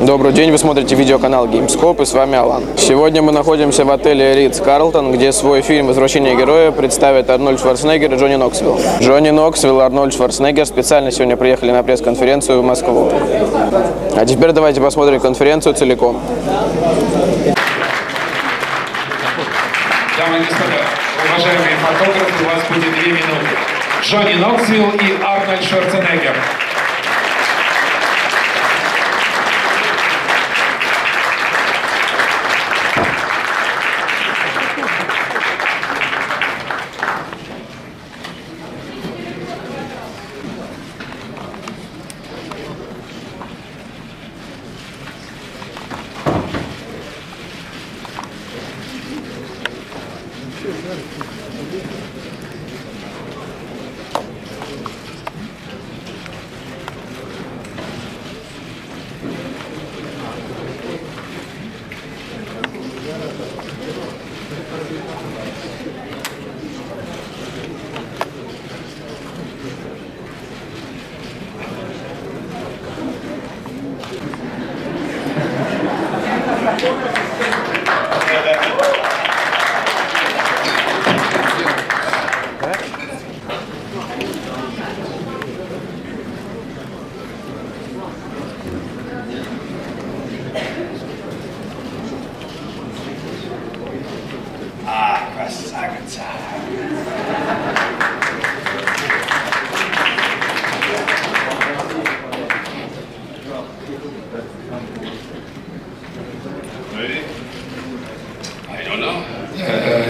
Добрый день, вы смотрите видеоканал GameScope, и с вами Алан. Сегодня мы находимся в отеле Ритц-Карлтон, где свой фильм «Возвращение, героя» представят Арнольд Шварценеггер и Джонни Ноксвил. Джонни Ноксвил и Арнольд Шварценеггер специально сегодня приехали на пресс-конференцию в Москву. А теперь давайте посмотрим конференцию целиком. Дамы и господа, уважаемые фотографы, у вас будет 2 минуты. Джонни Ноксвил и Арнольд Шварценеггер.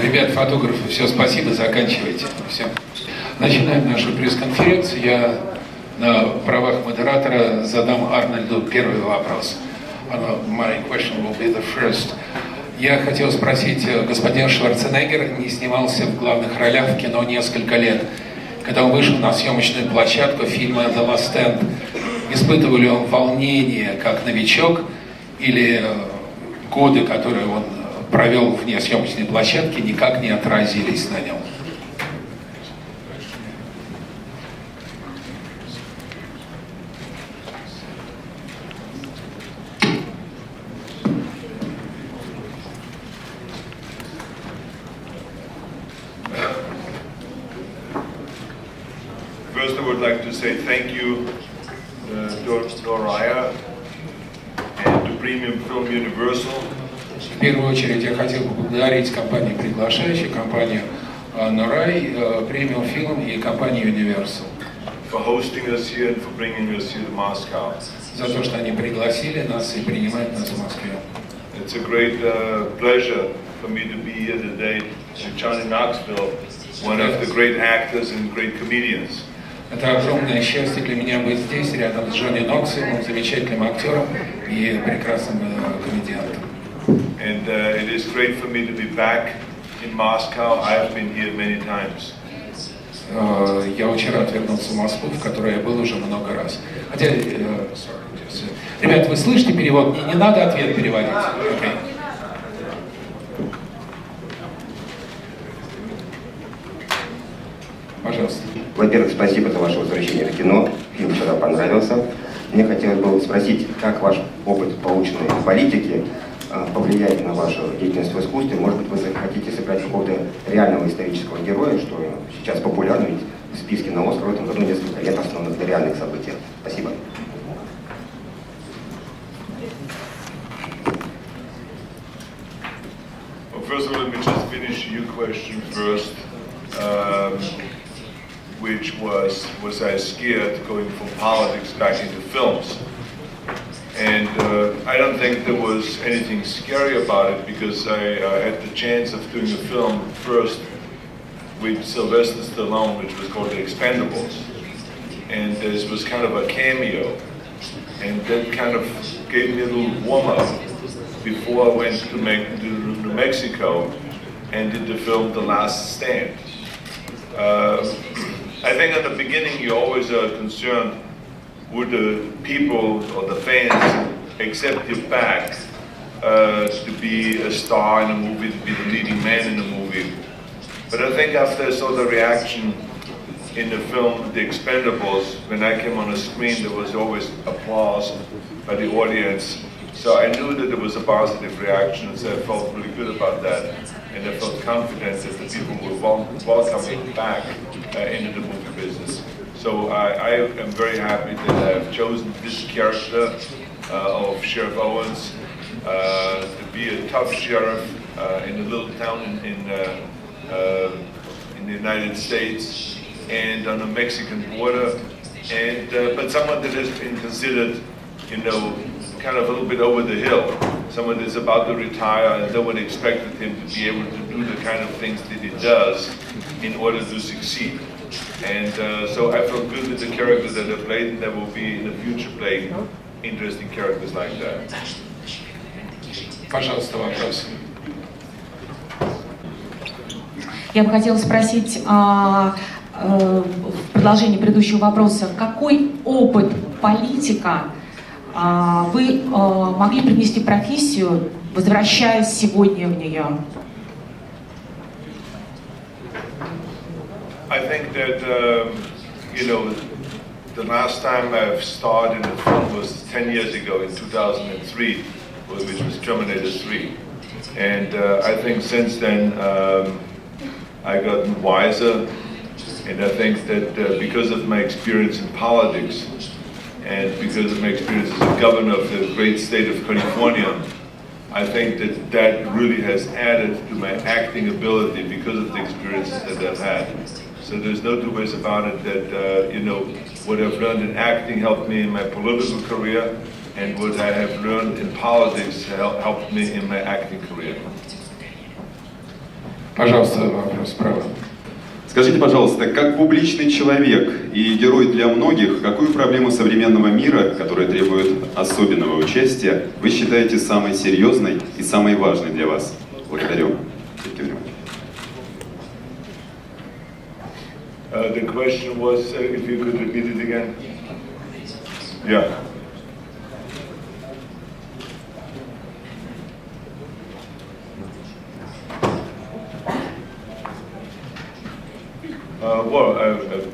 Ребят, фотографы, все, спасибо, заканчивайте. Все. Начинаем нашу пресс-конференцию. Я на правах модератора задам Арнольду первый вопрос. My question will be the first. Я хотел спросить, господин Шварценеггер не снимался в главных ролях в кино несколько лет. Когда он вышел на съемочную площадку фильма «The Last Stand», испытывал ли он волнение как новичок, или годы, которые он провел вне съемочной площадки, никак не отразились на нем? First, I would like to say thank you to Noraya and to Premium Film Universal. В первую очередь я хотел бы поблагодарить компанию приглашающую, компанию Noraya, Premium Film и компанию Universal for hosting us here and for bringing us here to Moscow. за то, что они пригласили нас и принимают нас в Москве. It's a great pleasure for me to be here today with Johnny Knoxvil, one of the great actors and great comedians. Это огромное счастье для меня быть здесь, рядом с Джонни Ноксвиллом, замечательным актером и прекрасным комедиантом. And it is great for me to be back in Moscow. I have been here many times. Я очень рад вернуться в Москву, в которой я был уже много раз. Хотя, ребят, вы слышите перевод? Не надо ответ переводить. Okay. Пожалуйста. Во-первых, спасибо за ваше возвращение в кино. Фильм вчера понравился. Мне хотелось бы спросить, как ваш опыт, полученный в политике, повлияет на вашу деятельность в искусстве. Может быть, вы хотите сыграть какого-то реального исторического героя, что сейчас популярно, ведь в списке на Оскар в этом году несколько лет основанных на реальных событиях. Спасибо. Well, first of all, let me just finish your question first, which was I scared going from politics back into films? And I don't think there was anything scary about it, because I had the chance of doing a film first with Sylvester Stallone, which was called The Expendables. And this was kind of a cameo. And that kind of gave me a little warm-up before I went to New Mexico and did the film The Last Stand. I think at the beginning you always are concerned, would the people or the fans accept you back to be a star in a movie, to be the leading man in a movie. But I think after I saw the reaction in the film The Expendables, when I came on the screen, there was always applause by the audience. So I knew that there was a positive reaction, so I felt really good about that. And I felt confident that the people were welcoming back into the movie business. So I am very happy that I have chosen this character of Sheriff Owens to be a tough sheriff in a little town in the United States and on the Mexican border, and but someone that has been considered, you know, kind of a little bit over the hill. Someone that's about to retire, and no one expected him to be able to do the kind of things that he does in order to succeed. And so I felt good with the character that I played, and that will be in the future playing interesting characters like that. Пожалуйста, вопрос. Я бы хотела спросить в продолжении предыдущего вопроса, какой опыт политика вы могли привнести в профессию, возвращаясь сегодня в нее? I think that, you know, the last time I've starred in a film was 10 years ago in 2003, which was Terminator 3. And I think since then I've gotten wiser, and I think that because of my experience in politics and because of my experience as a governor of the great state of California, I think that that really has added to my acting ability because of the experiences that I've had. So there's no two ways about it that, you know, what I've learned in acting helped me in my political career, and what I have learned in politics helped me in my acting career. Пожалуйста, вопрос справа. Скажите, пожалуйста, как публичный человек и герой для многих, какую проблему современного мира, которая требует особенного участия, вы считаете самой серьезной и самой важной для вас? Благодарю. The question was, if you could repeat it again. Yeah.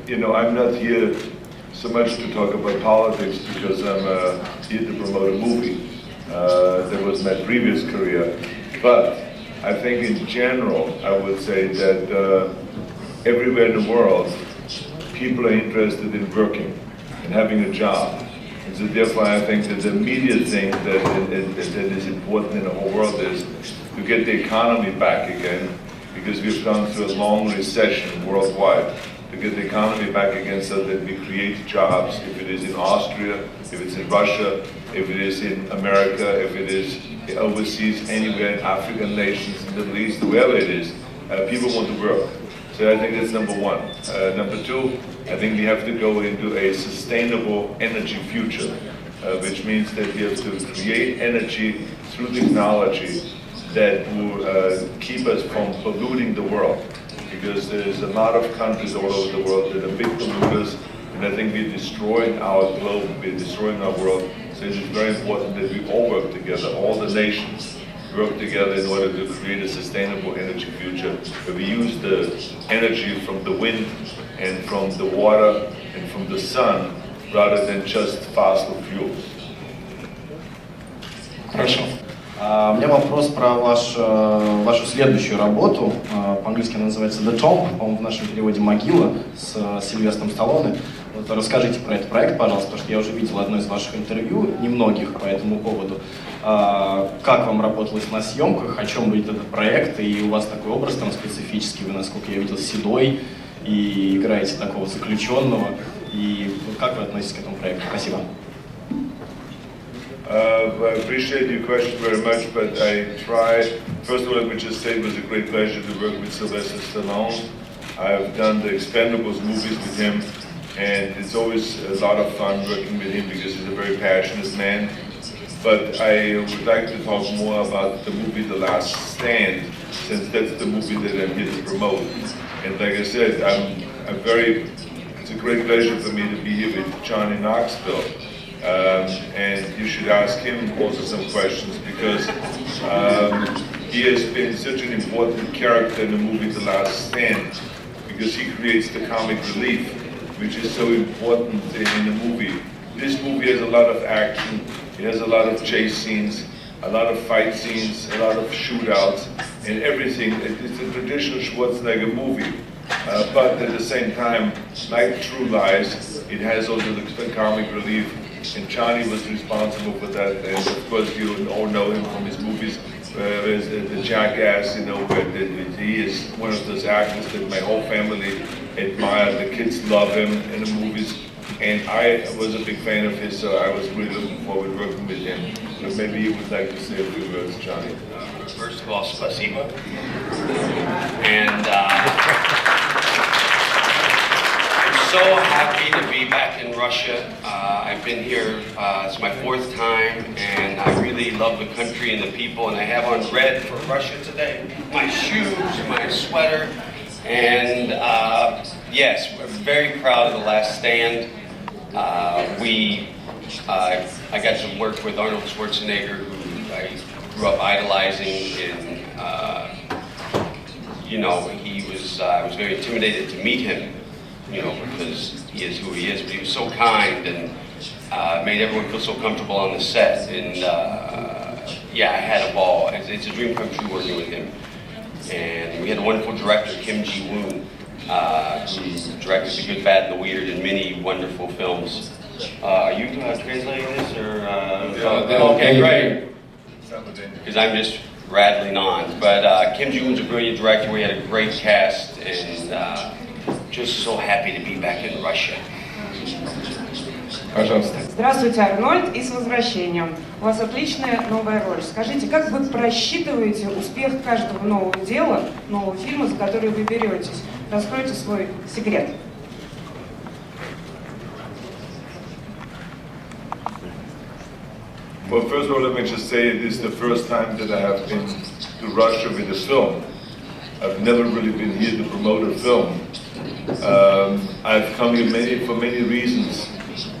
You know, I'm not here so much to talk about politics because I'm here to promote a movie. That was my previous career. But I think in general, I would say that everywhere in the world, people are interested in working and having a job. And so therefore, I think that the immediate thing that is important in the whole world is to get the economy back again, because we've gone through a long recession worldwide. To get the economy back again so that we create jobs, if it is in Austria, if it's in Russia, if it is in America, if it is overseas, anywhere in African nations, in the Middle East, wherever it is, people want to work. So I think that's number one. Number two, I think we have to go into a sustainable energy future, which means that we have to create energy through technology that will keep us from polluting the world. Because there's a lot of countries all over the world that are big polluters, and I think we're destroying our globe, we're destroying our world. So it is very important that we all work together, all the nations work together in order to create a sustainable energy future, where we use the energy from the wind and from the water and from the sun rather than just fossil fuels. Хорошо. У меня вопрос про вашу следующую работу. По-английски она называется The Tomb, по-моему, в нашем переводе «Могила» с Сильвестром Сталлоне. Вот расскажите про этот проект, пожалуйста, потому что я уже видел одно из ваших интервью, немногих по этому поводу. Как вам работалось на съемках, о чем будет этот проект, и у вас такой образ там специфический, вы, насколько я видел, седой, и играете такого заключенного, и как вы относитесь к этому проекту? Спасибо. I appreciate your question very much, but I tried. First of all, let me just say it was a great pleasure to work with Sylvester Stallone. I've done the Expendables movies with him, and it's always a lot of fun working with him because he's a very passionate man. But I would like to talk more about the movie The Last Stand, since that's the movie that I'm here to promote. And like I said, it's a great pleasure for me to be here with Johnny Nokxvil. And you should ask him also some questions because he has been such an important character in the movie The Last Stand because he creates the comic relief, which is so important in the movie. This movie has a lot of action, it has a lot of chase scenes, a lot of fight scenes, a lot of shootouts, and everything. It's a traditional Schwarzenegger movie. But at the same time, like True Lies, it has also the comic relief. And Johnny was responsible for that, and of course you all know him from his movies, as the Jackass, where he is one of those actors that my whole family admire. The kids love him in the movies, and I was a big fan of his, so I was really looking forward to working with him. But maybe you would like to say a few words, Johnny. First of all, spasibo. And so happy to be back in Russia. I've been here, it's my fourth time, and I really love the country and the people, and I have on red for Russia today. My shoes, my sweater, and yes, we're very proud of The Last Stand. I got to work with Arnold Schwarzenegger, who I grew up idolizing, and I was very intimidated to meet him. Because he is who he is, but he was so kind and made everyone feel so comfortable on the set. And I had a ball. It's a dream come true working with him. And we had a wonderful director, Kim Ji-woon, who directed The Good, Bad, and the Weird and many wonderful films. Are you translating this, or? Okay, great. Because I'm just rattling on. But Kim Ji-woon's a brilliant director. We had a great cast, and just so happy to be back in Russia. Пожалуйста. Здравствуйте, Арнольд, и с возвращением. У вас отличная новая роль. Скажите, как вы просчитываете успех каждого нового дела, нового фильма, за который вы беретесь? Раскройте свой секрет. Well, first of all, let me just say this is the first time that I have been to Russia with a film. I've never really been here to promote a film. I've come here for many reasons.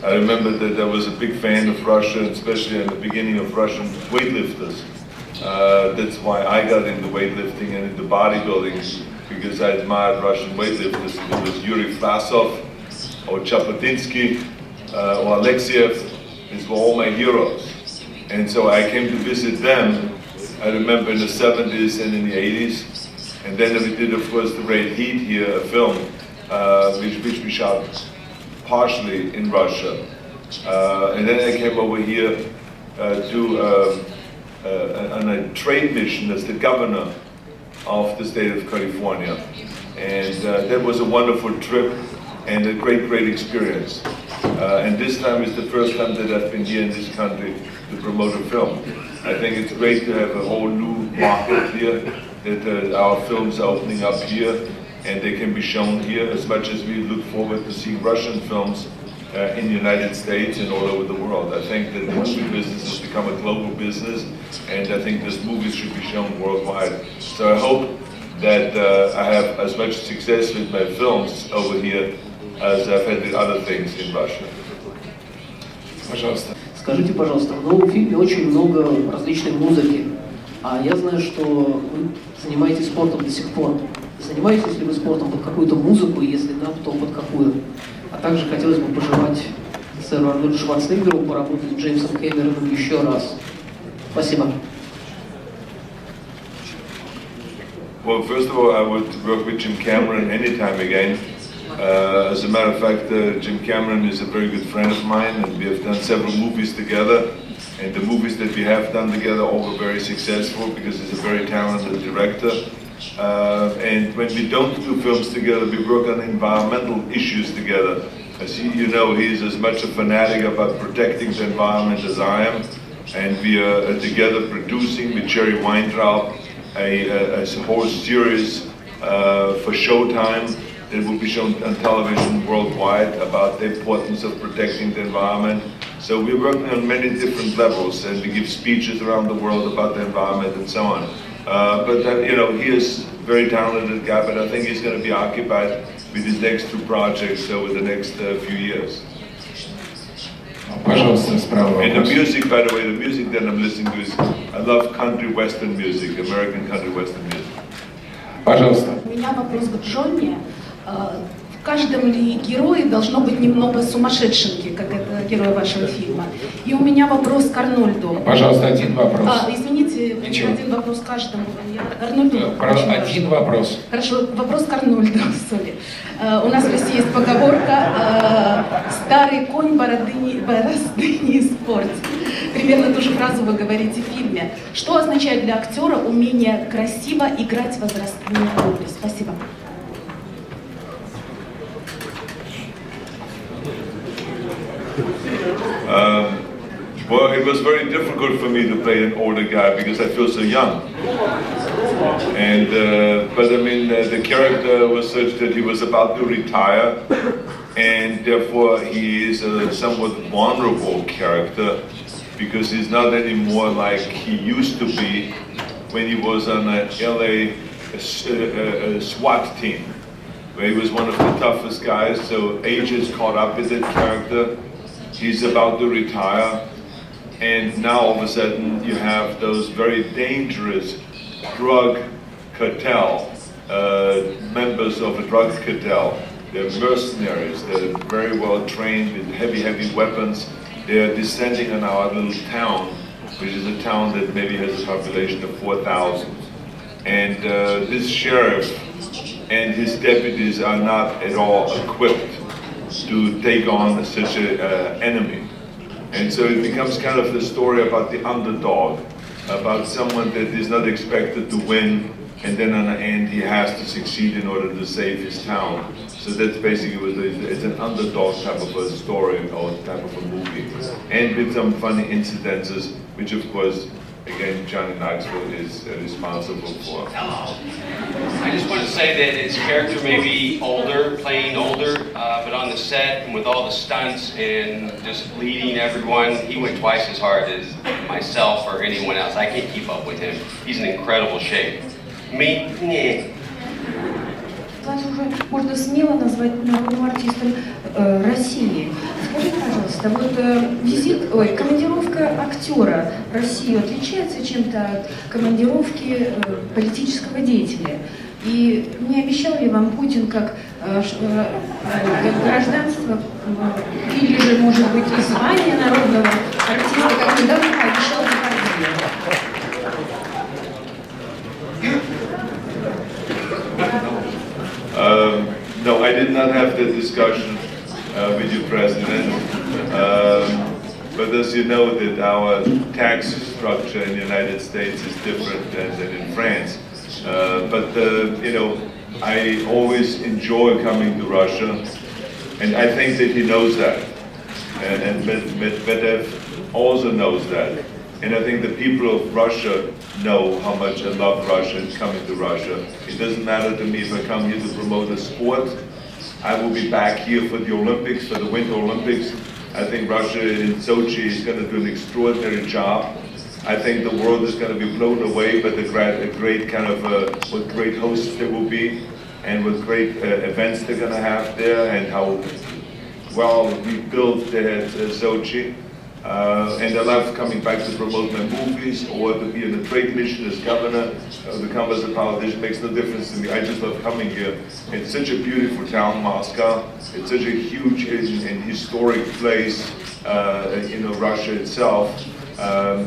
I remember that I was a big fan of Russia, especially in the beginning of Russian weightlifters. That's why I got into weightlifting and into bodybuilding, because I admired Russian weightlifters. It was Yuri Vlasov, or Chapatinsky, or Alexiev. These were all my heroes. And so I came to visit them, I remember in the 70s and in the 80s. And then we did, of course, the Red Heat here, a film, which we shot partially in Russia. And then I came over here on a trade mission as the governor of the state of California. And that was a wonderful trip and a great experience. And this time is the first time that I've been here in this country to promote a film. I think it's great to have a whole new market here, that our films are opening up here and they can be shown here, as much as we look forward to seeing Russian films in the United States and all over the world. I think that the movie business has become a global business, and I think these movies should be shown worldwide. So I hope that I have as much success with my films over here as I've had with other things in Russia. Пожалуйста. Скажите, пожалуйста, в новом фильме очень много различной музыки. А я знаю, что вы занимаетесь спортом до сих пор. Занимаетесь ли вы спортом под какую-то музыку, и если да, то под какую? А также хотелось бы пожелать сэру Арнольду Шварценеггеру поработать с Джеймсом Кэмероном еще раз. Спасибо. Well, first of all, I would work with Jim Cameron anytime again. As a matter of fact, Jim Cameron is a very good friend of mine, and we have done several movies together. And the movies that we have done together all were very successful because he's a very talented director. And when we don't do films together, we work on environmental issues together. As you know, he's as much a fanatic about protecting the environment as I am. And we are together producing with Jerry Weintraub a whole series for Showtime that will be shown on television worldwide about the importance of protecting the environment. So we're working on many different levels, and we give speeches around the world about the environment and so on. You know, he is a very talented guy, but I think he's going to be occupied with his next two projects over the next few years. Пожалуйста, справа. And the music, by the way, the music that I'm listening to is, I love country western music, American country western music. Пожалуйста. У меня вопрос к Джонни. В каждом ли герое должно быть немного сумасшедшенки, как это герой вашего фильма? И у меня вопрос к Арнольду. Пожалуйста, один вопрос. Извините, один вопрос каждому. Арнольду. Один вопрос. Хорошо, вопрос к Арнольду. У нас в России есть поговорка «старый конь борозды не испортит». Примерно ту же фразу вы говорите в фильме. Что означает для актера умение красиво играть возрастные роли? Спасибо. Well, it was very difficult for me to play an older guy because I feel so young. And but I mean, the character was such that he was about to retire, and therefore he is a somewhat vulnerable character because he's not anymore like he used to be when he was on a LA SWAT team, where he was one of the toughest guys. So age has caught up with that character. He's about to retire, and now all of a sudden you have those very dangerous drug cartel, members of a drug cartel. They're mercenaries, they're very well trained with heavy weapons. They're descending on our little town, which is a town that maybe has a population of 4,000. And this sheriff and his deputies are not at all equipped to take on such an enemy. And so it becomes kind of the story about the underdog, about someone that is not expected to win, and then on the end he has to succeed in order to save his town. So that's basically what it is. It's an underdog type of a story or type of a movie. And with some funny incidences, which of course, again, Johnny Nokсвил is responsible for. Hello. I just want to say that his character may be older, playing older, but on the set and with all the stunts and just leading everyone, he went twice as hard as myself or anyone else. I can't keep up with him. He's in incredible shape. Me? Nah. Вас уже можно смело назвать народным артистом России. Скажите, пожалуйста, вот командировка актера в Россию отличается чем-то от командировки политического деятеля? И не обещал ли вам Путин как гражданство или же, может быть, и звание народного артиста, как недавно пообещал Депардье? No, I did not have that discussion with you, President. But as you know, that our tax structure in the United States is different than in France. You know, I always enjoy coming to Russia, and I think that he knows that. And Medvedev also knows that. And I think the people of Russia know how much I love Russia and coming to Russia. It doesn't matter to me if I come here to promote a sport. I will be back here for the Olympics, for the Winter Olympics. I think Russia in Sochi is going to do an extraordinary job. I think the world is going to be blown away by the great kind of what great hosts there will be, and what great events they're going to have there, and how well we built there at Sochi. And I love coming back to promote my movies or to be in a trade mission as governor, to come as a politician makes no difference to me. I just love coming here. It's such a beautiful town, Moscow. It's such a huge and historic place, Russia itself. I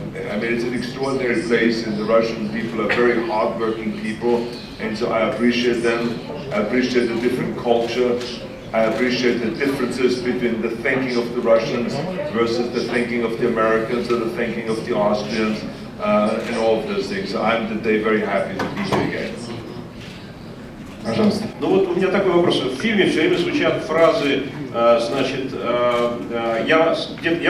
mean, it's an extraordinary place, and the Russian people are very hardworking people, and so I appreciate them. I appreciate the different culture. I appreciate the differences between the thinking of the Russians versus the thinking of the Americans or the thinking of the Austrians, and all of those things. So I'm today very happy to be here again. Пожалуйста. Ну вот у меня такой вопрос. В фильме все время звучат фразы, значит, я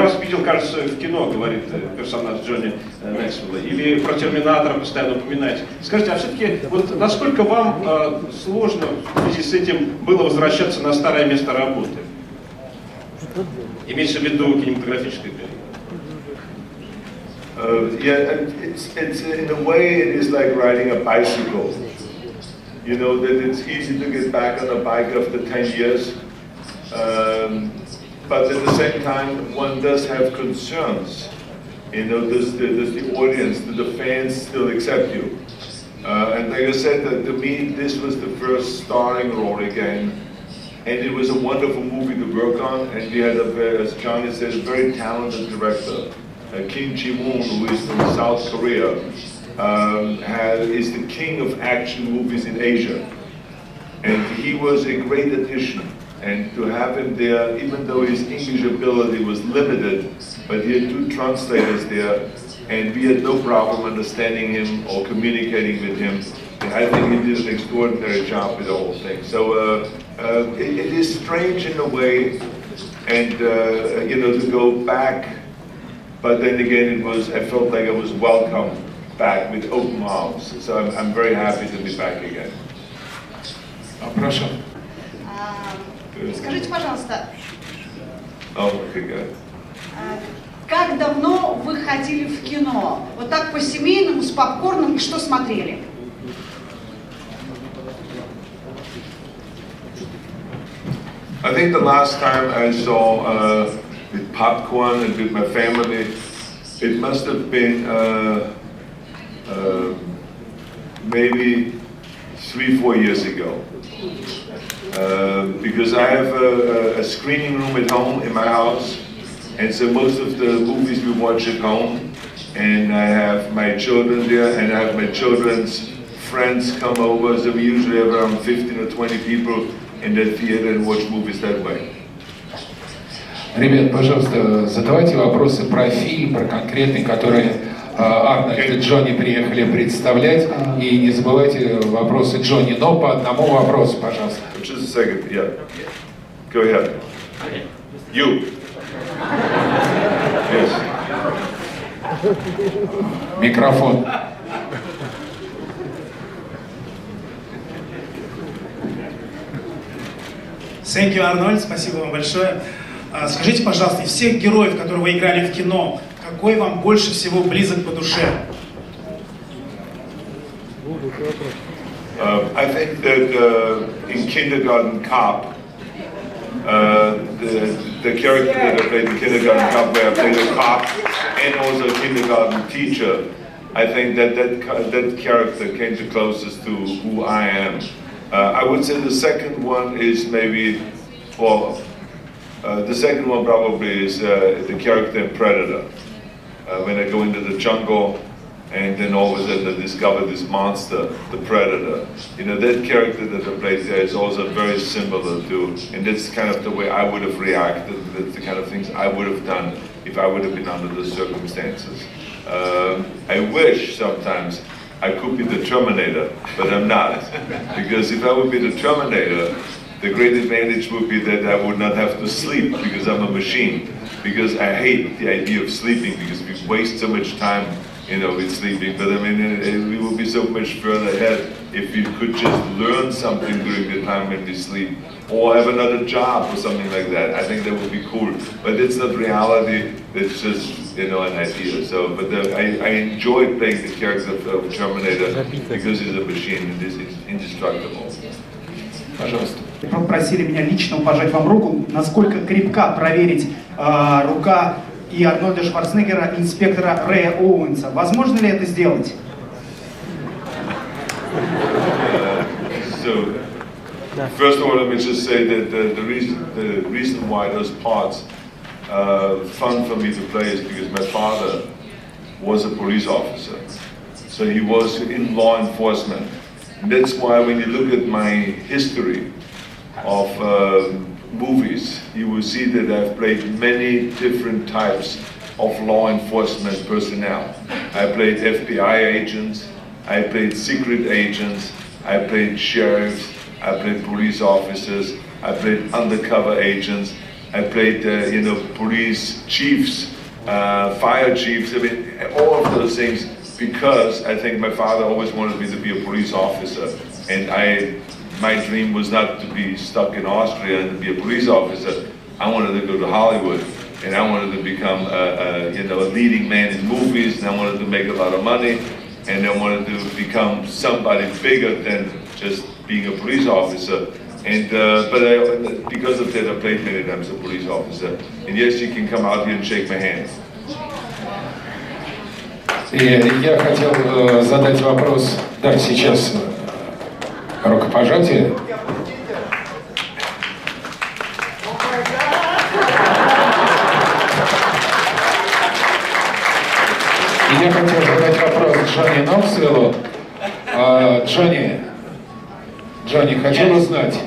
вас видел, кажется, в кино, говорит персонаж Джонни Ноксвила, или про Терминатора постоянно упоминаете. Скажите, а все-таки вот насколько вам сложно в связи с этим было возвращаться на старое место работы? Имеется в виду кинематографическое период. Yeah, it's in a way it is like riding a bicycle. You know that it's easy to get back on a bike after 10 years, but at the same time one does have concerns. You know, does the audience, do the fans still accept you? And like I said, to me this was the first starring role again, and it was a wonderful movie to work on, and we had, as Johnny said, a very talented director, Kim Ji-woon, who is from South Korea. Is the king of action movies in Asia, and he was a great addition. And to have him there, even though his English ability was limited, but he had 2 translators there, and we had no problem understanding him or communicating with him. And I think he did an extraordinary job with the whole thing. So it is strange in a way, and to go back, but then again, I felt like I was welcome back with open arms. So I'm very happy to be back again. Прошу. Скажите, пожалуйста, good. как давно вы ходили в кино? Вот так по-семейному, с попкорном, и что смотрели? I think the last time I saw with popcorn and with my family, it must have been maybe 3-4 years ago, because I have a screening room at home in my house, and so most of the movies we watch at home, and I have my children there, and I have my children's friends come over, so we usually have around 15 or 20 people in the theater and watch movies that way. Ребят, пожалуйста, задавайте вопросы про фильм, про конкретный, который Арнольд и Джонни приехали представлять, и не забывайте вопросы Джонни, но по одному вопросу, пожалуйста. Just a second, yeah. Go ahead. You. Yes. Микрофон. Thank you, Арнольд, спасибо вам большое. Скажите, пожалуйста, из всех героев, которые вы играли в кино, какой вам больше всего близок по душе? I think that in Kindergarten Cop, the character that I played in Kindergarten Cop, where I played a cop and also a kindergarten teacher, I think that character came the closest to who I am. I would say the second one is maybe, the second one probably is the character in Predator. When I go into the jungle and then all of a sudden I discover this monster, the Predator. You know, that character that I played there is also very similar to, and that's kind of the way I would have reacted, that's the kind of things I would have done if I would have been under the circumstances. I wish sometimes I could be the Terminator, but I'm not. Because if I would be the Terminator, the great advantage would be that I would not have to sleep because I'm a machine. Because I hate the idea of sleeping because we waste so much time, with sleeping. But I mean, we would be so much further ahead if we could just learn something during the time when we sleep, or have another job or something like that. I think that would be cool. But it's not reality. It's just, an idea. So, but I enjoy playing the character of Terminator because he's a machine and he's indestructible. Пожалуйста. Попросили меня лично пожать вам руку, насколько крепка проверить рука и Арнольда Шварценеггера, инспектора Рэя Оуэнса. Возможно ли это сделать? So, first of all, let me just say that the reason why those parts fun for me to play is because my father was a police officer. So he was in law enforcement. And that's why when you look at my history of movies, you will see that I've played many different types of law enforcement personnel. I played FBI agents, I played secret agents, I played sheriffs, I played police officers, I played undercover agents, I played police chiefs, fire chiefs, I mean, all of those things, because I think my father always wanted me to be a police officer, and my dream was not to be stuck in Austria and to be a police officer. I wanted to go to Hollywood, and I wanted to become a leading man in movies, and I wanted to make a lot of money, and I wanted to become somebody bigger than just being a police officer. And because of that, I played many times a police officer. And yes, you can come out here and shake my hand. Я хотел задать вопрос, да, сейчас рукопожатие. Я хотел задать вопрос Джонни Ноксвилу. Джонни, хотел узнать,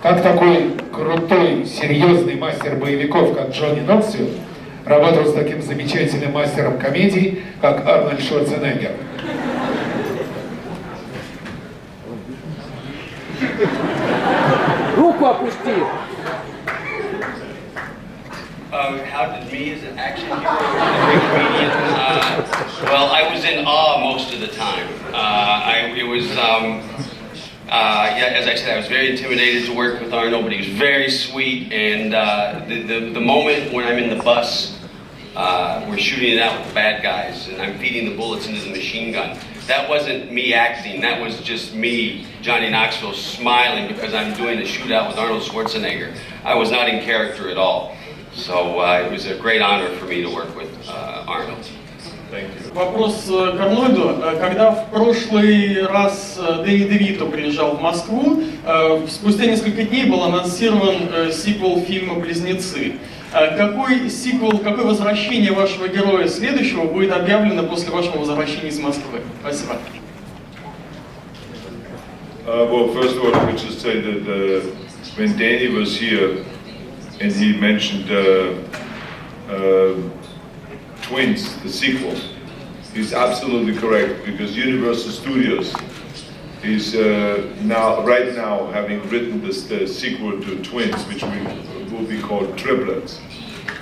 как такой крутой, серьезный мастер боевиков, как Джонни Ноксвил, работал с таким замечательным мастером комедий, как Арнольд Шварценеггер. Руку опусти! How did me as an action hero and a great comedian? Well, I was in awe most of the time. As I said, I was very intimidated to work with Arnold, but he was very sweet. And the moment when I'm in the bus, we're shooting it out with the bad guys, and I'm feeding the bullets into the machine gun. That wasn't me acting. That was just me, Johnny Knoxville, smiling because I'm doing a shootout with Arnold Schwarzenegger. I was not in character at all. So it was a great honor for me to work with Arnold. Вопрос к Арнольду. Когда в прошлый раз Дэнни Девито приезжал в Москву, спустя несколько дней был анонсирован сиквел фильма «Близнецы». Какой сиквел, какое возвращение вашего героя следующего будет объявлено после вашего возвращения из Москвы? Спасибо. Well, first of all, let me just say that when Danny was here and he mentioned Twins, the sequel, he's absolutely correct, because Universal Studios is right now having written the sequel to Twins, which will be called Triplets.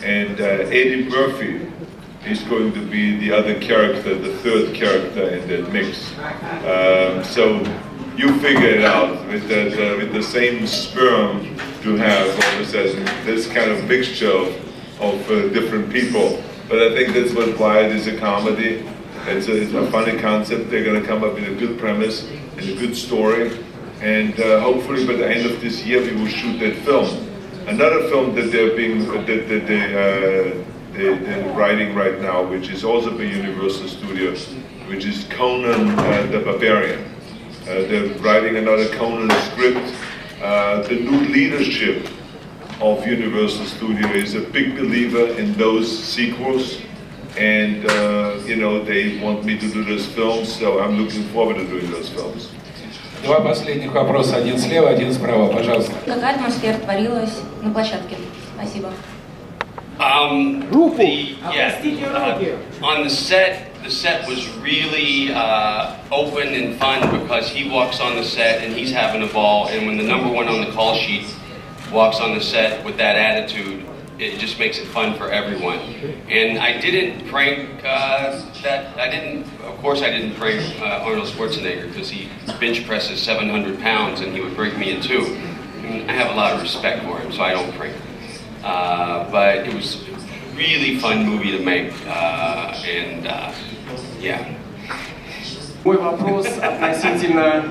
And Eddie Murphy is going to be the other character, the third character in that mix. So you figure it out with the same sperm to have all of a sudden this kind of mixture of different people. But I think that's why it is a comedy. It's a funny concept. They're going to come up with a good premise and a good story. And hopefully by the end of this year we will shoot that film. Another film that they're writing right now, which is also by Universal Studios, which is Conan the Barbarian. They're writing another Conan script. The new leadership of Universal Studios is a big believer in those sequels, and they want me to do those films, so I'm looking forward to doing those films. Два последних вопроса, один слева, один справа, пожалуйста. Какая атмосфера творилась на площадке? Спасибо. On the set was really open and fun, because he walks on the set and he's having a ball, and when the number one on the call sheet walks on the set with that attitude, it just makes it fun for everyone. And I didn't prank of course I didn't prank Arnold Schwarzenegger, because he bench presses 700 pounds and he would break me in two. And I have a lot of respect for him, so I don't prank. But it was a really fun movie to make, Мой вопрос относительно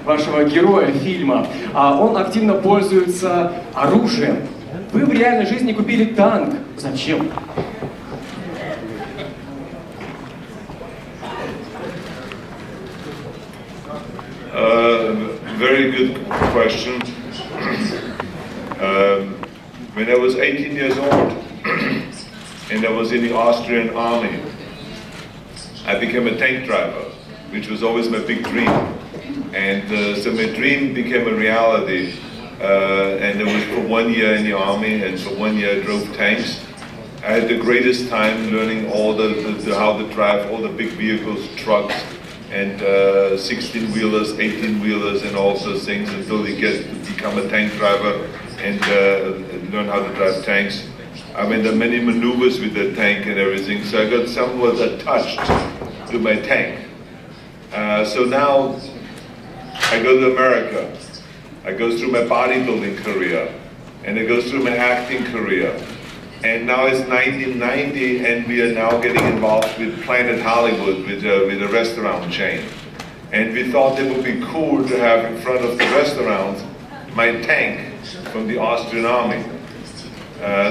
вашего героя фильма. Он активно пользуется оружием. Вы в реальной жизни купили танк. Зачем? Very good question. When I was 18 years old and I was in the Austrian army, I became a tank driver, which was always my big dream. And so my dream became a reality. And it was for 1 year in the army, and for 1 year I drove tanks. I had the greatest time learning all how to drive all the big vehicles, trucks, and 16-wheelers, 18-wheelers, and all those things until you get to become a tank driver and learn how to drive tanks. I mean, there are many maneuvers with the tank and everything, so I got somewhat attached to my tank. So now I go to America. I go through my bodybuilding career, and I go through my acting career. And now it's 1990, and we are now getting involved with Planet Hollywood, with a restaurant chain. And we thought it would be cool to have in front of the restaurant my tank from the Austrian army.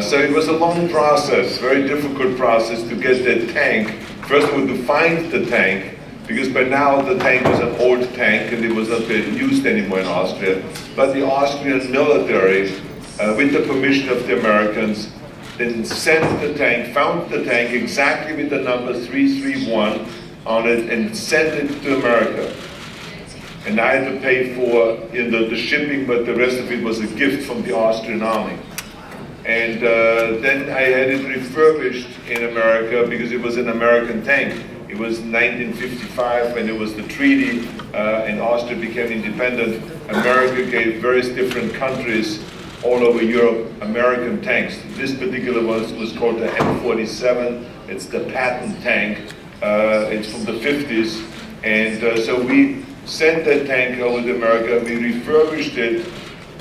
So it was a long process, very difficult process to get that tank. First of all, to find the tank, because by now the tank was an old tank and it was not being used anymore in Austria. But the Austrian military, with the permission of the Americans, then sent the tank, found the tank exactly with the number 331 on it and sent it to America. And I had to pay for the shipping, but the rest of it was a gift from the Austrian army. And then I had it refurbished in America because it was an American tank. It was 1955 when it was the treaty and Austria became independent. America gave various different countries all over Europe American tanks. This particular one was called the M47. It's the patent tank. It's from the 50s. And so we sent that tank over to America. We refurbished it,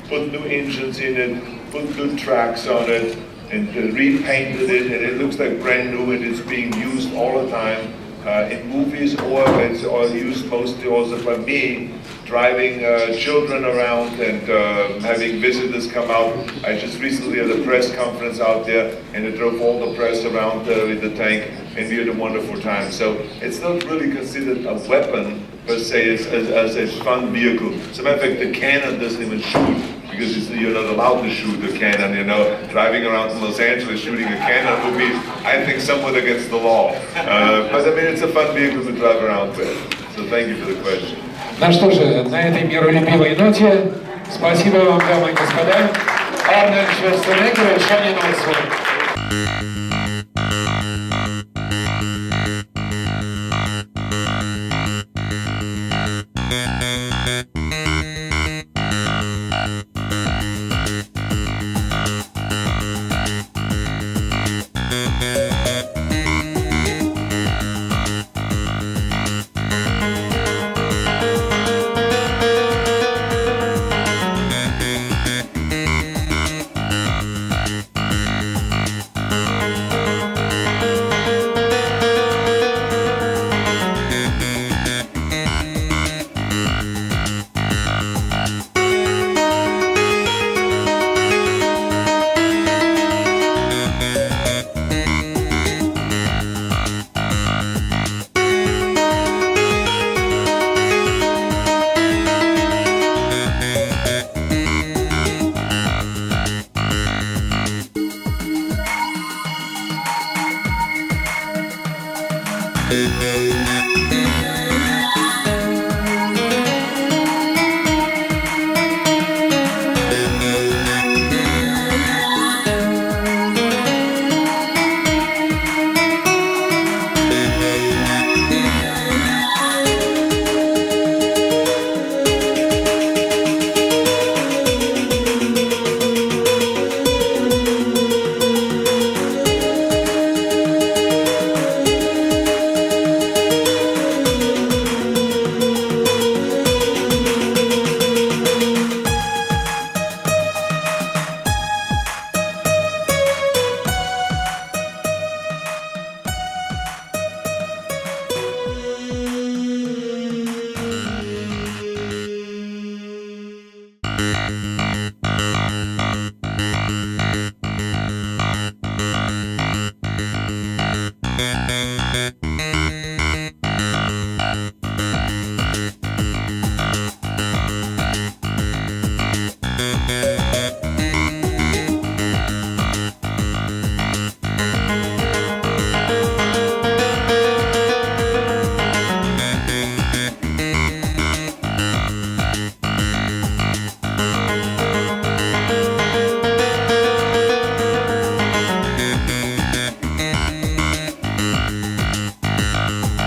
put new engines in it, put good tracks on it, and repainted it. And it looks like brand new, and it's being used all the time. In movies, or it's used mostly also by me, driving children around and having visitors come out. I just recently had a press conference out there, and I drove all the press around with the tank, and we had a wonderful time. So it's not really considered a weapon per se, as a fun vehicle. As a matter of fact, the cannon doesn't even shoot, because you're not allowed to shoot a cannon, you know. Driving around in Los Angeles shooting a cannon would be, I think, somewhat against the law. But I mean, it's a fun vehicle to drive around with. So thank you for the question. Ну что же, на этой миролюбивой ноте, спасибо вам, дамы и господа. Арнольд Шварценеггер и Джонни Ноксвил.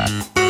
We'll be right back.